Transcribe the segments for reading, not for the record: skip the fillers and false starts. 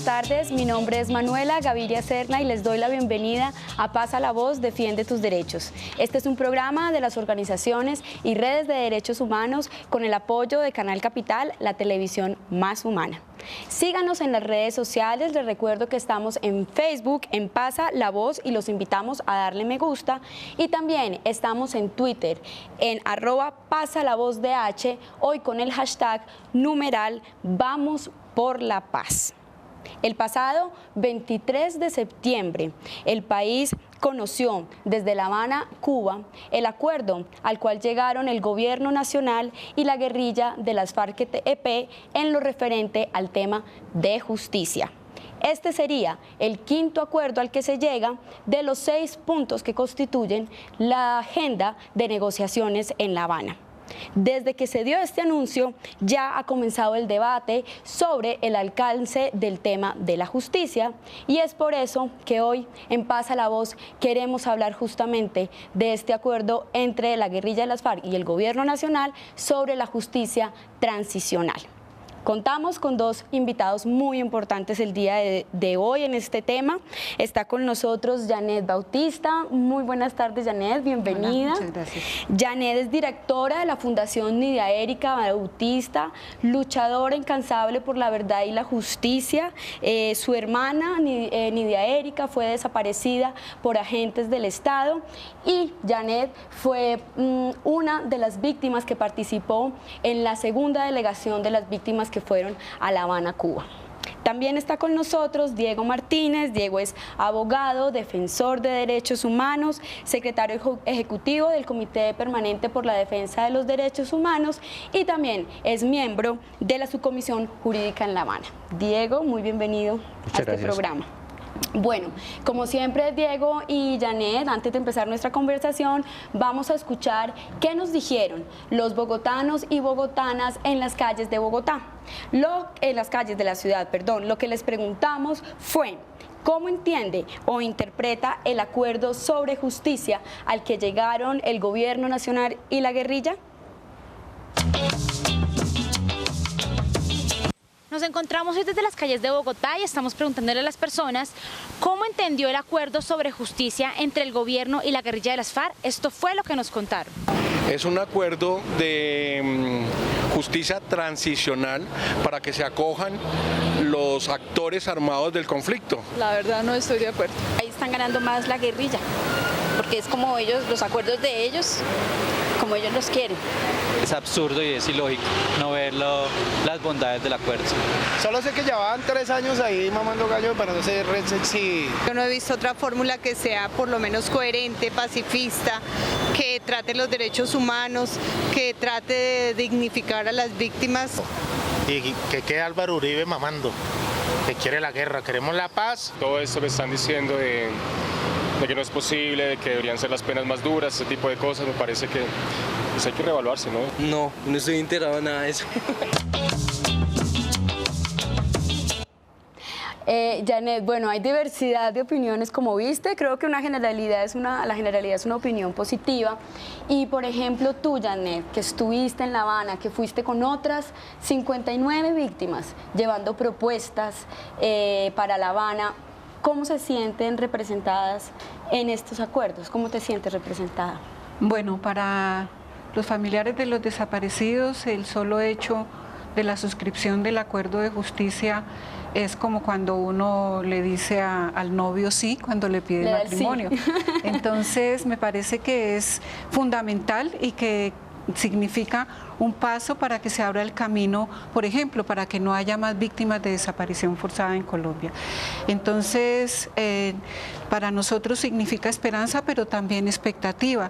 tardes, mi nombre es Manuela Gaviria Serna y les doy la bienvenida a Pasa la Voz, Defiende tus Derechos. Este es un programa de las organizaciones y redes de derechos humanos con el apoyo de Canal Capital, la televisión más humana. Síganos en las redes sociales, les recuerdo que estamos en Facebook, en Pasa la Voz y los invitamos a darle me gusta, y también estamos en Twitter, en @PasaLaVozDH, hoy con el hashtag numeral Vamos por la Paz. El pasado 23 de septiembre, el país conoció desde La Habana, Cuba, el acuerdo al cual llegaron el gobierno nacional y la guerrilla de las FARC-EP en lo referente al tema de justicia. Este sería el quinto acuerdo al que se llega de los 6 puntos que constituyen la agenda de negociaciones en La Habana. Desde que se dio este anuncio, ya ha comenzado el debate sobre el alcance del tema de la justicia, y es por eso que hoy en Pasa la Voz queremos hablar justamente de este acuerdo entre la guerrilla de las FARC y el gobierno nacional sobre la justicia transicional. Contamos con 2 invitados muy importantes el día de hoy en este tema. Está con nosotros Janet Bautista. Muy buenas tardes, Janet, bienvenida. Hola, muchas gracias. Janet es directora de la Fundación Nidia Erika Bautista, luchadora incansable por la verdad y la justicia. Su hermana, Nidia Erika, fue desaparecida por agentes del Estado, y Janet fue una de las víctimas que participó en la segunda delegación de las víctimas que fueron a La Habana, Cuba. También está con nosotros Diego Martínez. Diego es abogado, defensor de derechos humanos, secretario ejecutivo del Comité Permanente por la Defensa de los Derechos Humanos y también es miembro de la Subcomisión Jurídica en La Habana. Diego, muy bienvenido a este programa. Bueno, como siempre, Diego y Janet, antes de empezar nuestra conversación, vamos a escuchar qué nos dijeron los bogotanos y bogotanas en las calles de Bogotá. En las calles de la ciudad, perdón. Lo que les preguntamos fue: ¿cómo entiende o interpreta el acuerdo sobre justicia al que llegaron el gobierno nacional y la guerrilla? Nos encontramos hoy desde las calles de Bogotá y estamos preguntándole a las personas cómo entendió el acuerdo sobre justicia entre el gobierno y la guerrilla de las FARC. Esto fue lo que nos contaron. Es un acuerdo de justicia transicional para que se acojan los actores armados del conflicto. La verdad no estoy de acuerdo. Ahí están ganando más la guerrilla, porque es como ellos, los acuerdos de ellos, como ellos los quieren. Es absurdo y es ilógico no ver las bondades del acuerdo. Solo sé que llevaban 3 años ahí mamando gallo para no ser si... Yo no he visto otra fórmula que sea por lo menos coherente, pacifista, que trate los derechos humanos, que trate de dignificar a las víctimas. Y que quede Álvaro Uribe mamando, que quiere la guerra, queremos la paz. Todo esto que están diciendo de que no es posible, de que deberían ser las penas más duras, ese tipo de cosas, me parece que pues hay que reevaluarse, ¿no? No estoy enterado de nada de eso. Janet, bueno, hay diversidad de opiniones, como viste. Creo que la generalidad es una opinión positiva. Y, por ejemplo, tú, Janet, que estuviste en La Habana, que fuiste con otras 59 víctimas llevando propuestas para La Habana, ¿cómo se sienten representadas en estos acuerdos? ¿Cómo te sientes representada? Bueno, para los familiares de los desaparecidos, el solo hecho de la suscripción del acuerdo de justicia es como cuando uno le dice al novio sí cuando le pide matrimonio. Sí. Entonces, me parece que es fundamental y que significa un paso para que se abra el camino, por ejemplo, para que no haya más víctimas de desaparición forzada en Colombia. Entonces, para nosotros significa esperanza, pero también expectativa.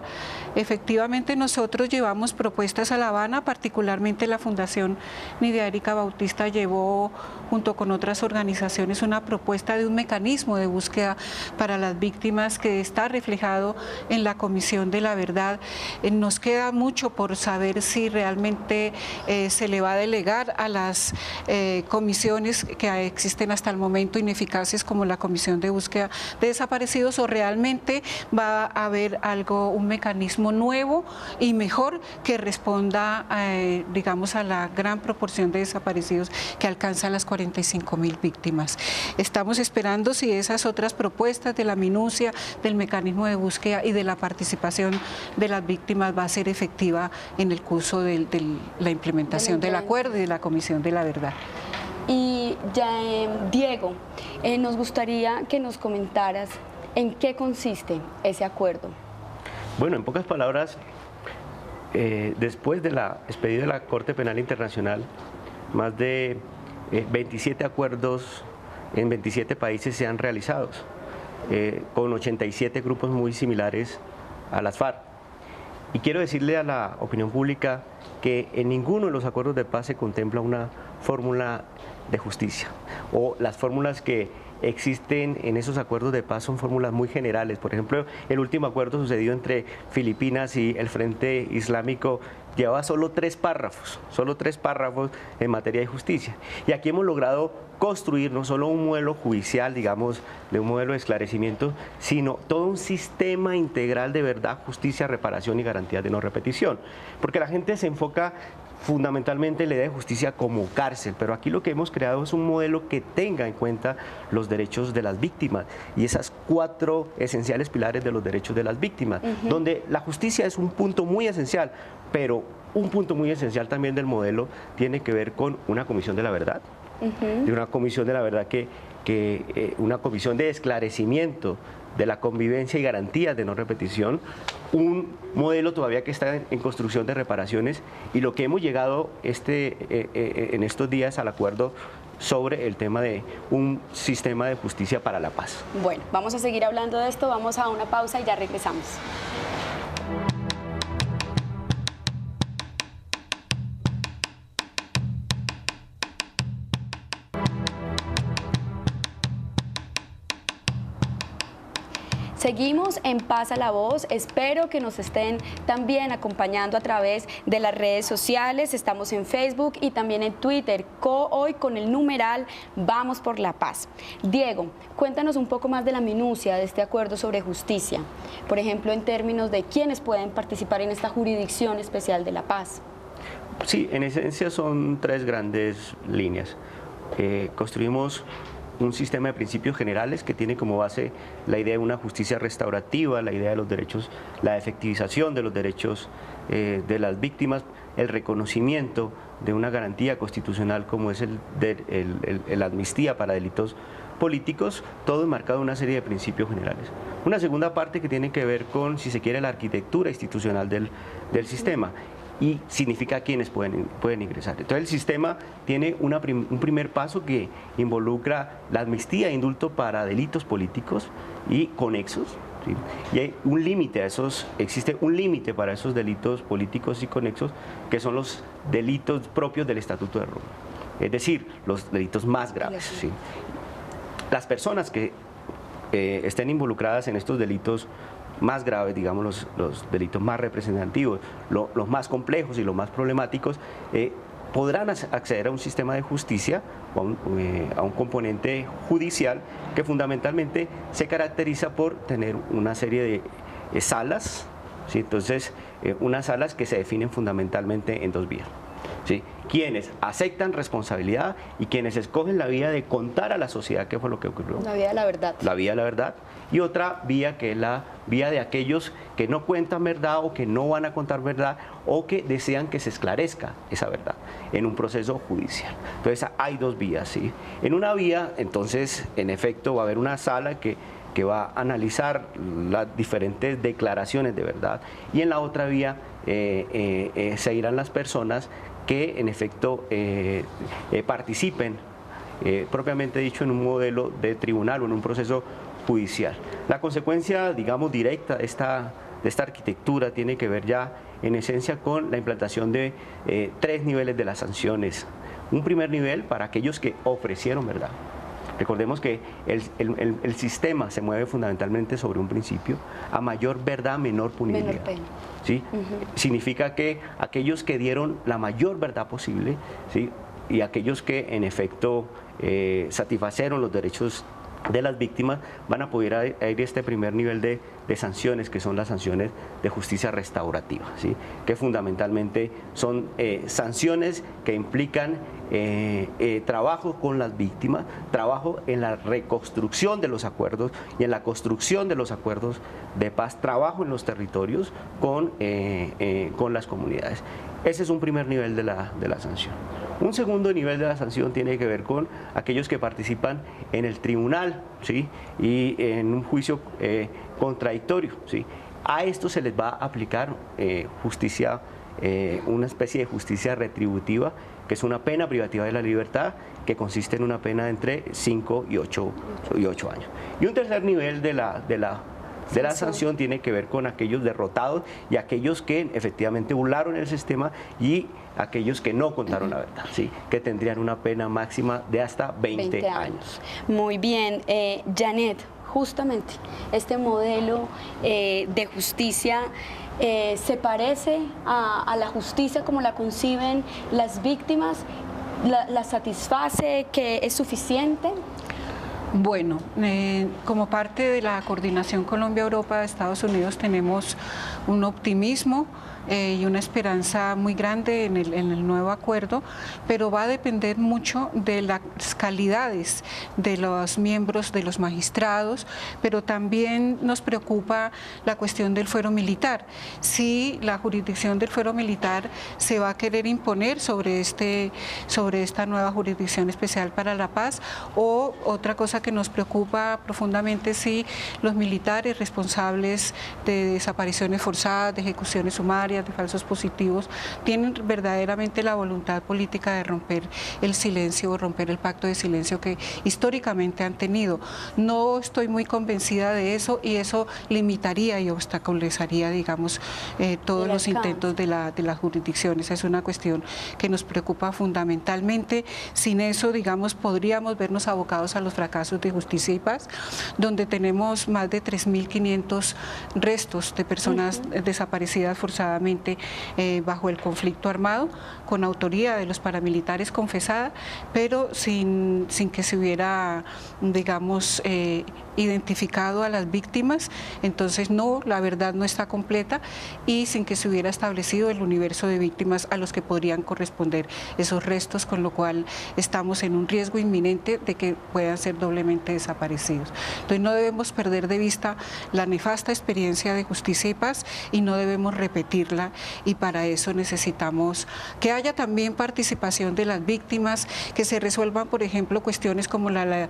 Efectivamente, nosotros llevamos propuestas a La Habana, particularmente la Fundación Nidia Erika Bautista llevó, junto con otras organizaciones, una propuesta de un mecanismo de búsqueda para las víctimas que está reflejado en la Comisión de la Verdad. Nos queda mucho por saber si realmente se le va a delegar a las comisiones que existen hasta el momento ineficaces, como la Comisión de Búsqueda de Desaparecidos, desaparecidos o realmente va a haber un mecanismo nuevo y mejor que responda, digamos, a la gran proporción de desaparecidos que alcanza las 45.000 víctimas. Estamos esperando si esas otras propuestas de la minucia, del mecanismo de búsqueda y de la participación de las víctimas va a ser efectiva en el curso de la implementación del acuerdo y de la Comisión de la Verdad. Y ya, Diego, nos gustaría que nos comentaras en qué consiste ese acuerdo. Bueno, en pocas palabras, después de la expedida de la Corte Penal Internacional, más de 27 acuerdos en 27 países se han realizado, con 87 grupos muy similares a las FARC. Y quiero decirle a la opinión pública que en ninguno de los acuerdos de paz se contempla una fórmula de justicia, o las fórmulas que existen en esos acuerdos de paz son fórmulas muy generales. Por ejemplo, el último acuerdo sucedido entre Filipinas y el Frente Islámico llevaba solo 3 párrafos en materia de justicia. Y aquí hemos logrado construir no solo un modelo judicial, digamos, de un modelo de esclarecimiento, sino todo un sistema integral de verdad, justicia, reparación y garantías de no repetición. Porque la gente se enfoca fundamentalmente en la idea de justicia como cárcel, pero aquí lo que hemos creado es un modelo que tenga en cuenta los derechos de las víctimas y esas 4 esenciales pilares de los derechos de las víctimas, donde la justicia es un punto muy esencial, pero un punto muy esencial también del modelo tiene que ver con una comisión de la verdad, de una comisión de la verdad una comisión de esclarecimiento de la convivencia y garantías de no repetición, un modelo todavía que está en construcción de reparaciones, y lo que hemos llegado en estos días al acuerdo sobre el tema de un sistema de justicia para la paz. Bueno, vamos a seguir hablando de esto, vamos a una pausa y ya regresamos. Seguimos en Pasa la Voz, espero que nos estén también acompañando a través de las redes sociales, estamos en Facebook y también en Twitter, hoy con el numeral Vamos por la Paz. Diego, cuéntanos un poco más de la minucia de este acuerdo sobre justicia, por ejemplo, en términos de quiénes pueden participar en esta jurisdicción especial de la paz. Sí, en esencia son 3 grandes líneas. Construimos un sistema de principios generales que tiene como base la idea de una justicia restaurativa, la idea de los derechos, la efectivización de los derechos de las víctimas, el reconocimiento de una garantía constitucional como es el amnistía para delitos políticos, todo enmarcado en una serie de principios generales. Una segunda parte que tiene que ver con, si se quiere, la arquitectura institucional del sistema, y significa quiénes pueden ingresar. Entonces el sistema tiene un primer paso que involucra la amnistía e indulto para delitos políticos y conexos, ¿sí? Y hay un límite a esos, existe un límite para esos delitos políticos y conexos, que son los delitos propios del Estatuto de Roma, es decir, los delitos más graves, ¿sí? Las personas que estén involucradas en estos delitos más graves, digamos los delitos más representativos, los más complejos y los más problemáticos, podrán acceder a un sistema de justicia, a un componente judicial que fundamentalmente se caracteriza por tener una serie de salas, ¿sí? Entonces, unas salas que se definen fundamentalmente en 2 vías. ¿Sí? Quienes aceptan responsabilidad y quienes escogen la vía de contar a la sociedad qué fue lo que ocurrió. La vía de la verdad. La vía de la verdad. Y otra vía que es la vía de aquellos que no cuentan verdad o que no van a contar verdad o que desean que se esclarezca esa verdad en un proceso judicial. Entonces hay 2 vías, ¿sí? En una vía, entonces, en efecto, va a haber una sala que va a analizar las diferentes declaraciones de verdad, y en la otra vía se irán las personas que en efecto participen, propiamente dicho, en un modelo de tribunal o en un proceso judicial. La consecuencia, digamos, directa de esta arquitectura tiene que ver ya en esencia con la implantación de 3 niveles de las sanciones. Un primer nivel para aquellos que ofrecieron verdad. Recordemos que el sistema se mueve fundamentalmente sobre un principio: a mayor verdad, menor punibilidad. Menor pena. ¿Sí? Significa que aquellos que dieron la mayor verdad posible, ¿sí? Y aquellos que en efecto satisfacieron los derechos de las víctimas, van a poder ir este primer nivel de sanciones, que son las sanciones de justicia restaurativa, ¿sí? Que fundamentalmente son sanciones que implican trabajo con las víctimas, trabajo en la reconstrucción de los acuerdos y en la construcción de los acuerdos de paz, trabajo en los territorios con las comunidades. Ese es un primer nivel de la sanción. Un segundo nivel de la sanción tiene que ver con aquellos que participan en el tribunal, ¿sí? Y en un juicio contradictorio, ¿sí? A esto se les va a aplicar justicia, una especie de justicia retributiva, que es una pena privativa de la libertad, que consiste en una pena de entre 5 y 8 años. Y un tercer nivel de la sanción tiene que ver con aquellos derrotados y aquellos que efectivamente burlaron el sistema y aquellos que no contaron la verdad, ¿sí? Que tendrían una pena máxima de hasta 20 años. Muy bien, Janet, justamente este modelo de justicia se parece a la justicia como la conciben las víctimas, la satisface, que es suficiente. Bueno, como parte de la coordinación Colombia-Europa de Estados Unidos tenemos un optimismo y una esperanza muy grande en el nuevo acuerdo, pero va a depender mucho de las calidades de los miembros, de los magistrados, pero también nos preocupa la cuestión del fuero militar. Si la jurisdicción del fuero militar se va a querer imponer sobre esta nueva jurisdicción especial para la paz, o otra cosa que nos preocupa profundamente, si los militares responsables de desapariciones forzadas, de ejecuciones sumarias, de falsos positivos, tienen verdaderamente la voluntad política de romper el silencio o romper el pacto de silencio que históricamente han tenido. No estoy muy convencida de eso, y eso limitaría y obstaculizaría, digamos, todos los intentos de las jurisdicciones. Es una cuestión que nos preocupa fundamentalmente. Sin eso, digamos, podríamos vernos abocados a los fracasos de justicia y paz, donde tenemos más de 3.500 restos de personas desaparecidas forzadamente bajo el conflicto armado, con autoría de los paramilitares confesada, pero sin que se hubiera, digamos, identificado a las víctimas. Entonces no, la verdad no está completa, y sin que se hubiera establecido el universo de víctimas a los que podrían corresponder esos restos, con lo cual estamos en un riesgo inminente de que puedan ser doblemente desaparecidos. Entonces no debemos perder de vista la nefasta experiencia de justicia y paz, y no debemos repetirla, y para eso necesitamos que haya también participación de las víctimas, que se resuelvan, por ejemplo, cuestiones como la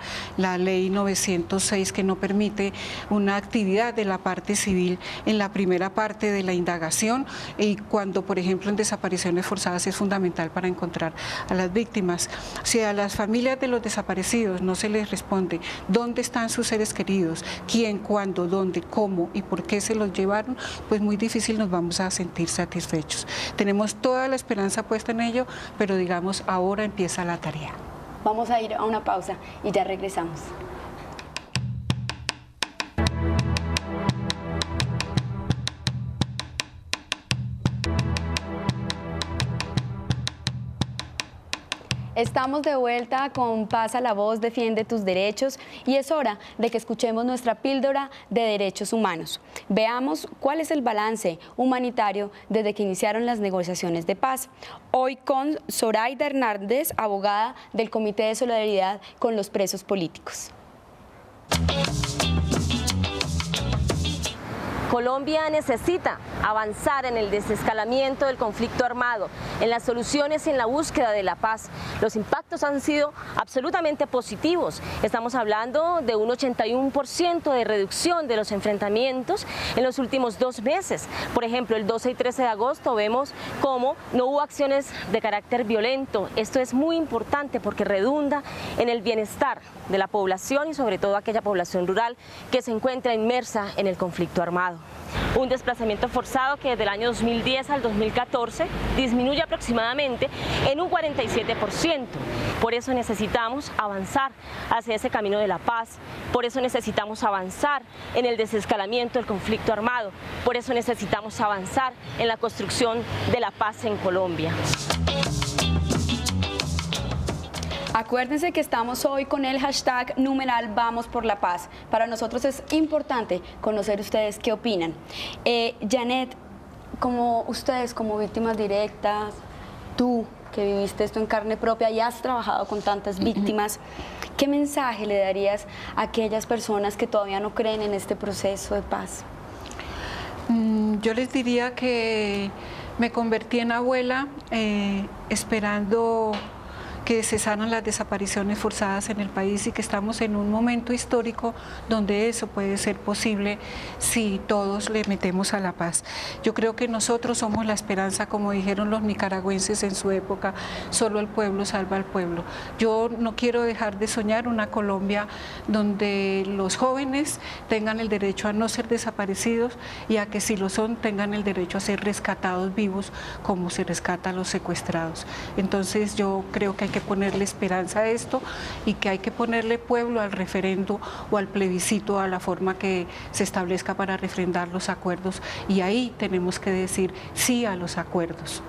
ley 906, que no permite una actividad de la parte civil en la primera parte de la indagación, y cuando, por ejemplo, en desapariciones forzadas es fundamental para encontrar a las víctimas. Si a las familias de los desaparecidos no se les responde dónde están sus seres queridos, quién, cuándo, dónde, cómo y por qué se los llevaron, pues muy difícil nos vamos a sentir satisfechos. Tenemos toda la esperanza puesta en ello, pero digamos, ahora empieza la tarea. Vamos a ir a una pausa y ya regresamos. Estamos de vuelta con Pasa la Voz, defiende tus derechos, y es hora de que escuchemos nuestra píldora de derechos humanos. Veamos cuál es el balance humanitario desde que iniciaron las negociaciones de paz. Hoy con Zoraida Hernández, abogada del Comité de Solidaridad con los Presos Políticos. Colombia necesita avanzar en el desescalamiento del conflicto armado, en las soluciones y en la búsqueda de la paz. Los impactos han sido absolutamente positivos. Estamos hablando de un 81% de reducción de los enfrentamientos en los últimos 2 meses. Por ejemplo, el 12 y 13 de agosto vemos cómo no hubo acciones de carácter violento. Esto es muy importante porque redunda en el bienestar de la población, y sobre todo aquella población rural que se encuentra inmersa en el conflicto armado. Un desplazamiento forzado que desde el año 2010 al 2014 disminuye aproximadamente en un 47%. Por eso necesitamos avanzar hacia ese camino de la paz, por eso necesitamos avanzar en el desescalamiento del conflicto armado, por eso necesitamos avanzar en la construcción de la paz en Colombia. Acuérdense que estamos hoy con el hashtag numeral Vamos por la Paz. Para nosotros es importante conocer ustedes qué opinan. Janet, como ustedes, como víctimas directas, tú que viviste esto en carne propia y has trabajado con tantas víctimas, ¿qué mensaje le darías a aquellas personas que todavía no creen en este proceso de paz? Yo les diría que me convertí en abuela esperando que cesaran las desapariciones forzadas en el país y que estamos en un momento histórico donde eso puede ser posible si todos le metemos a la paz. Yo creo que nosotros somos la esperanza, como dijeron los nicaragüenses en su época, solo el pueblo salva al pueblo. Yo no quiero dejar de soñar una Colombia donde los jóvenes tengan el derecho a no ser desaparecidos y a que si lo son tengan el derecho a ser rescatados vivos como se rescata a los secuestrados. Entonces yo creo que hay que ponerle esperanza a esto y que hay que ponerle pueblo al referendo o al plebiscito, a la forma que se establezca para refrendar los acuerdos, y ahí tenemos que decir sí a los acuerdos.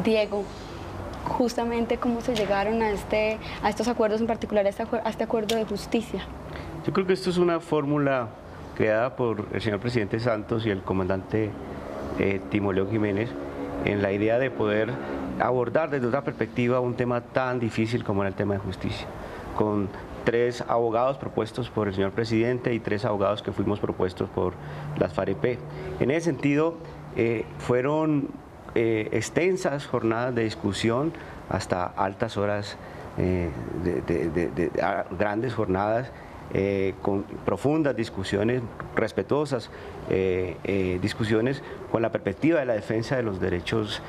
Diego, justamente cómo se llegaron a estos acuerdos, en particular a este acuerdo de justicia. Yo creo que esto es una fórmula creada por el señor presidente Santos y el comandante Timoleón Jiménez, en la idea de poder abordar desde otra perspectiva un tema tan difícil como era el tema de justicia, con 3 abogados propuestos por el señor presidente y 3 abogados que fuimos propuestos por las FAREP. En ese sentido, fueron extensas jornadas de discusión hasta altas horas, grandes jornadas, con profundas discusiones, respetuosas discusiones con la perspectiva de la defensa de los derechos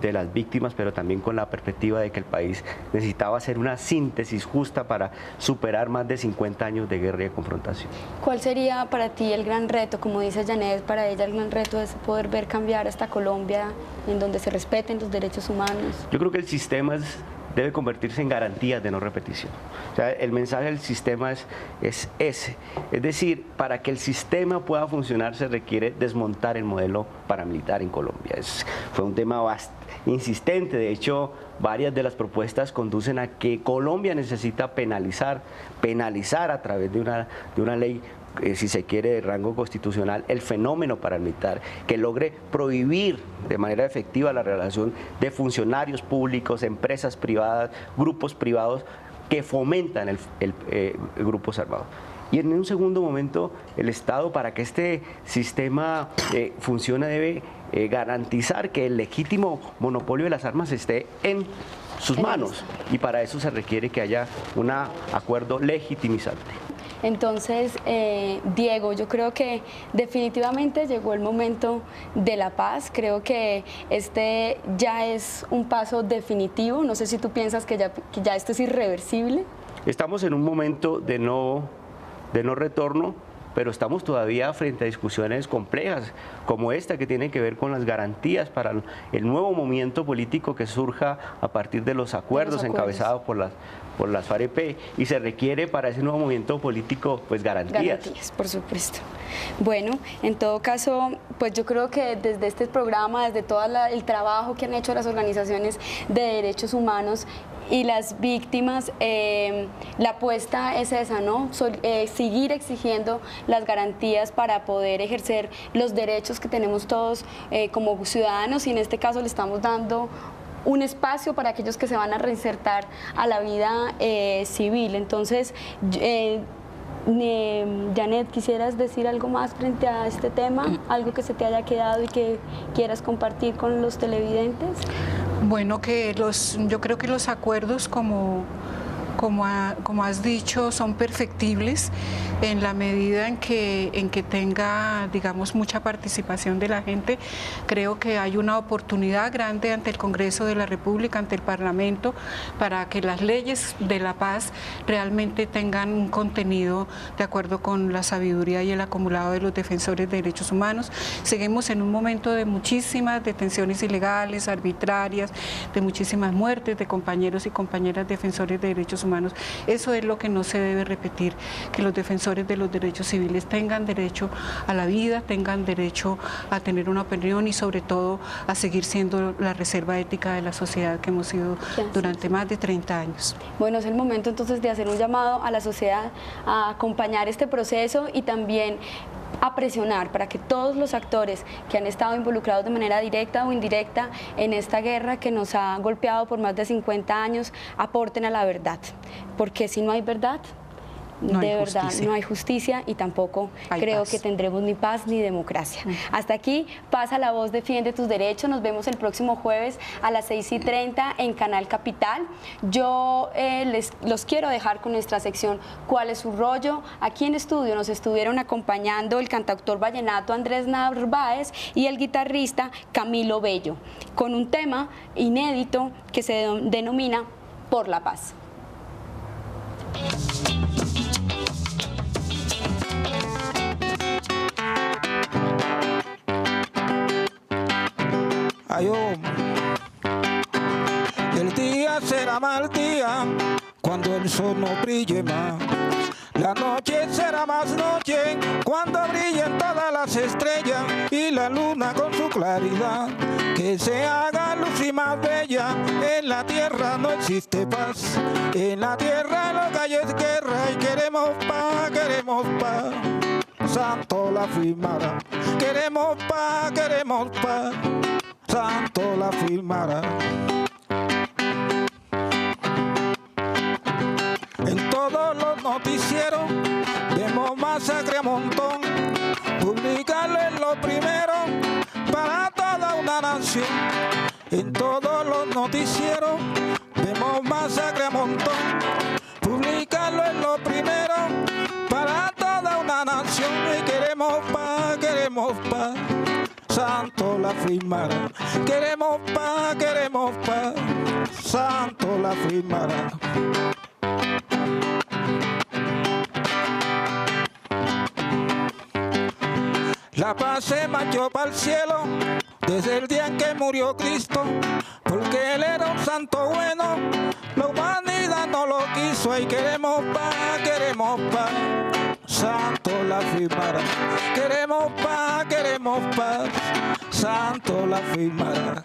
de las víctimas, pero también con la perspectiva de que el país necesitaba hacer una síntesis justa para superar más de 50 años de guerra y de confrontación. ¿Cuál sería para ti el gran reto? Como dice Janet, para ella el gran reto es poder ver cambiar esta Colombia en donde se respeten los derechos humanos. Yo creo que el sistema debe convertirse en garantías de no repetición. O sea, el mensaje del sistema es ese. Es decir, para que el sistema pueda funcionar se requiere desmontar el modelo paramilitar en Colombia. Fue un tema insistente. De hecho, varias de las propuestas conducen a que Colombia necesita penalizar a través de una ley, si se quiere, de rango constitucional, el fenómeno paramilitar, que logre prohibir de manera efectiva la relación de funcionarios públicos, empresas privadas, grupos privados que fomentan grupos armados. Y en un segundo momento, el Estado, para que este sistema funcione, debe garantizar que el legítimo monopolio de las armas esté en sus manos, y para eso se requiere que haya un acuerdo legitimizante. Entonces, Diego, yo creo que definitivamente llegó el momento de la paz. Creo que este ya es un paso definitivo. No sé si tú piensas que ya esto es irreversible. Estamos en un momento de no retorno, pero estamos todavía frente a discusiones complejas como esta, que tienen que ver con las garantías para el nuevo movimiento político que surja a partir de los acuerdos encabezados por las FAREP, y se requiere para ese nuevo movimiento político pues garantías. Garantías, por supuesto. Bueno, en todo caso, pues yo creo que desde este programa, desde todo el trabajo que han hecho las organizaciones de derechos humanos y las víctimas, la apuesta es esa, ¿no? Seguir exigiendo las garantías para poder ejercer los derechos que tenemos todos como ciudadanos, y en este caso le estamos dando un espacio para aquellos que se van a reinsertar a la vida civil. Entonces, Janet, ¿quisieras decir algo más frente a este tema? ¿Algo que se te haya quedado y que quieras compartir con los televidentes? Bueno, yo creo que los acuerdos, como has dicho, son perfectibles en la medida en que tenga, digamos, mucha participación de la gente. Creo que hay una oportunidad grande ante el Congreso de la República, ante el Parlamento, para que las leyes de la paz realmente tengan un contenido de acuerdo con la sabiduría y el acumulado de los defensores de derechos humanos. Seguimos en un momento de muchísimas detenciones ilegales, arbitrarias, de muchísimas muertes de compañeros y compañeras defensores de derechos humanos. humanos. Eso es lo que no se debe repetir, que los defensores de los derechos civiles tengan derecho a la vida, tengan derecho a tener una opinión y sobre todo a seguir siendo la reserva ética de la sociedad que hemos sido durante más de 30 años. Bueno, es el momento entonces de hacer un llamado a la sociedad a acompañar este proceso y también a presionar para que todos los actores que han estado involucrados de manera directa o indirecta en esta guerra que nos ha golpeado por más de 50 años aporten a la verdad, porque si no hay verdad, no hay justicia y tampoco creo que tendremos ni paz ni democracia. Hasta aquí Pasa la Voz, defiende tus derechos. Nos vemos el próximo jueves a las 6:30 en Canal Capital. Yo los quiero dejar con nuestra sección ¿Cuál es su rollo? Aquí en estudio nos estuvieron acompañando el cantautor vallenato Andrés Narváez y el guitarrista Camilo Bello, con un tema inédito que se denomina Por la Paz. Ay, hombre, el día será mal día cuando el sol no brille más. La noche será más noche cuando brillen todas las estrellas y la luna con su claridad que se haga luz y más bella. En la tierra no existe paz, en la tierra lo que hay es guerra y queremos paz, queremos paz. Santo la firmará, queremos paz, Santo la firmará. En todos los noticieros vemos masacre a montón, publicarlo es lo primero para toda una nación. En todos los noticieros vemos masacre a montón, publicarlo es lo primero para toda una nación. Y queremos paz, Santo la firmará. Queremos paz, Santo la firmará. La paz se marchó para el cielo desde el día en que murió Cristo, porque Él era un santo bueno, la humanidad no lo quiso. Y queremos paz, Santo la firmará. Queremos paz, Santo la firmará.